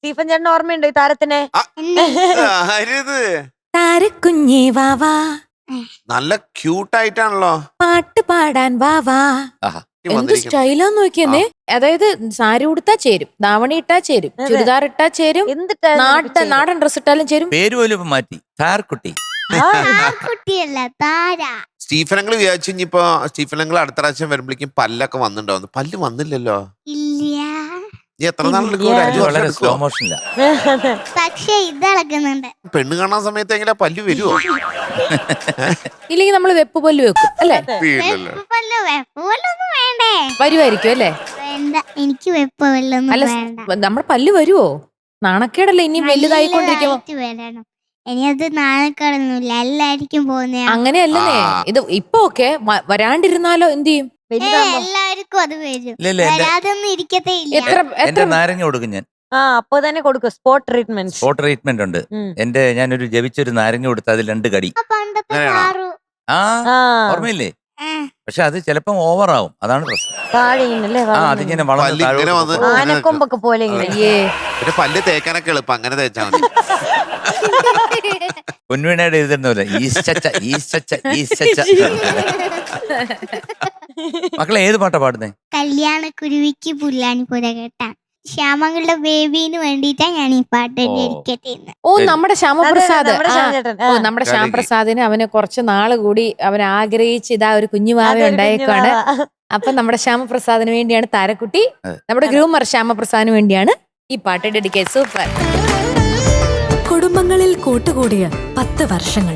Stephen ചേട്ടൻ ഓർമ്മയുണ്ടോ ഈ താരത്തിനെ? ആരിത്? താരക്കുഞ്ഞേ വാവാ, നല്ല ക്യൂട്ടായിട്ടാണല്ലോ പാട്ട് പാടാൻ വാവാ. എന്ത് സ്റ്റൈലാന്ന് നോക്കിയെന്നേ. അതായത് സാരി ഉടുത്താ ചേരും, ധാവണി ഇട്ടാ ചേരും, ചുരിദാർ ഇട്ടാ ചേരും, നാടൻ ഡ്രസ് ഇട്ടാലും ചേരും. പേര് പോലും മാറ്റി, താരക്കുട്ടി. കുട്ടിയല്ല, താര. സ്റ്റീഫനങ്ങൾ വിചാരിച്ചു ഇനിയിപ്പോ സ്റ്റീഫനങ്ങൾ അടുത്ത പ്രാവശ്യം വരുമ്പോഴേക്കും പല്ലൊക്കെ വന്നിട്ടുണ്ടോ? പല്ല് വന്നില്ലല്ലോ. ഇല്ല. നീ എത്ര നാളെടുക്കും? വളരെ സ്ലോ മോഷനില്ല. പക്ഷെ ഇതളക്കുന്നുണ്ട്. പെണ്ണ് കാണാൻ സമയത്ത് എങ്ങനെ പല്ല് വരുവോ? ഇല്ലെങ്കിൽ നമ്മള് വെപ്പ് പല്ല് വെക്കും അല്ലേ? വെപ്പൊന്നും വേണ്ടേ? വരുമായിരിക്കും അല്ലേ? വേണ്ട, എനിക്ക് വെപ്പൊന്നും അല്ല, വേണ്ട. നമ്മുടെ പല്ല് വരുവോ? നാണക്കേടല്ലേ ഇനി വലുതായിക്കൊണ്ടിരിക്കുമ്പോ. വരണം. ഇനി അത് നാണക്കേടൊന്നുമില്ല, എല്ലാവർക്കും പോകുന്ന. അങ്ങനെയല്ലേ ഇത് ഇപ്പൊ ഒക്കെ വരാണ്ടിരുന്നാലോ എന്ത് ചെയ്യും? എല്ലാവർക്കും അത് വരും. വരാതൊന്നും ഇരിക്കത്തേ ഇല്ല. എന്റെ നാരങ്ങ കൊടുക്കും ഞാൻ. അപ്പൊ തന്നെ കൊടുക്കും. Spot treatment. സ്പോട്ട് ട്രീറ്റ്മെന്റ് ഉണ്ട്. ഞാനൊരു ജപിച്ചൊരു നാരങ്ങ കൊടുത്ത് അതിൽ 2 കടി. പണ്ടത്തെ കാറു. ഓർമ്മയില്ലേ? പക്ഷെ അത് ചിലപ്പം ഓവറാവും, അതാണ് പ്രശ്നം. അതിങ്ങനെ ആനക്കൊമ്പൊക്കെ പോലെ പിന്നെ പല്ല് തേക്കാനൊക്കെ എളുപ്പം, അങ്ങനെ തേച്ചാ മതി. പൊൻവീണയുടെ എഴുതുന്ന ഈസ്റ്റച്ച ഈസ്റ്റച്ച ഈസ്റ്റച്ച. മക്കളെ ഏത് പാട്ടാ പാടുന്നേ? കല്യാണ കുരുവിക്ക് പുല്ലാനി പുര കേട്ടാ. ശ്യാമങ്ങളുടെ ബേബിന് വേണ്ടിട്ടാ ഞാൻ ഈ പാട്ട് ഡെഡിക്കേറ്റ് ചെയ്യുന്നത്. ഓ, നമ്മുടെ ശ്യാമപ്രസാദ്. നമ്മുടെ ശ്യാമപ്രസാദിന് അവന് കുറച്ച് നാള് കൂടി അവൻ ആഗ്രഹിച്ച് ഇതാ ഒരു കുഞ്ഞുമാവ ഉണ്ടായേക്കാണ്. അപ്പൊ നമ്മുടെ ശ്യാമപ്രസാദിന് വേണ്ടിയാണ് താരക്കുട്ടി. നമ്മുടെ ഗ്രൂമർ ശ്യാമപ്രസാദിന് വേണ്ടിയാണ് ഈ പാട്ട് ഡെഡിക്കേറ്റ്. സൂപ്പർ. കുടുംബങ്ങളിൽ കൂട്ടുകൂടിയ 10 വർഷങ്ങൾ.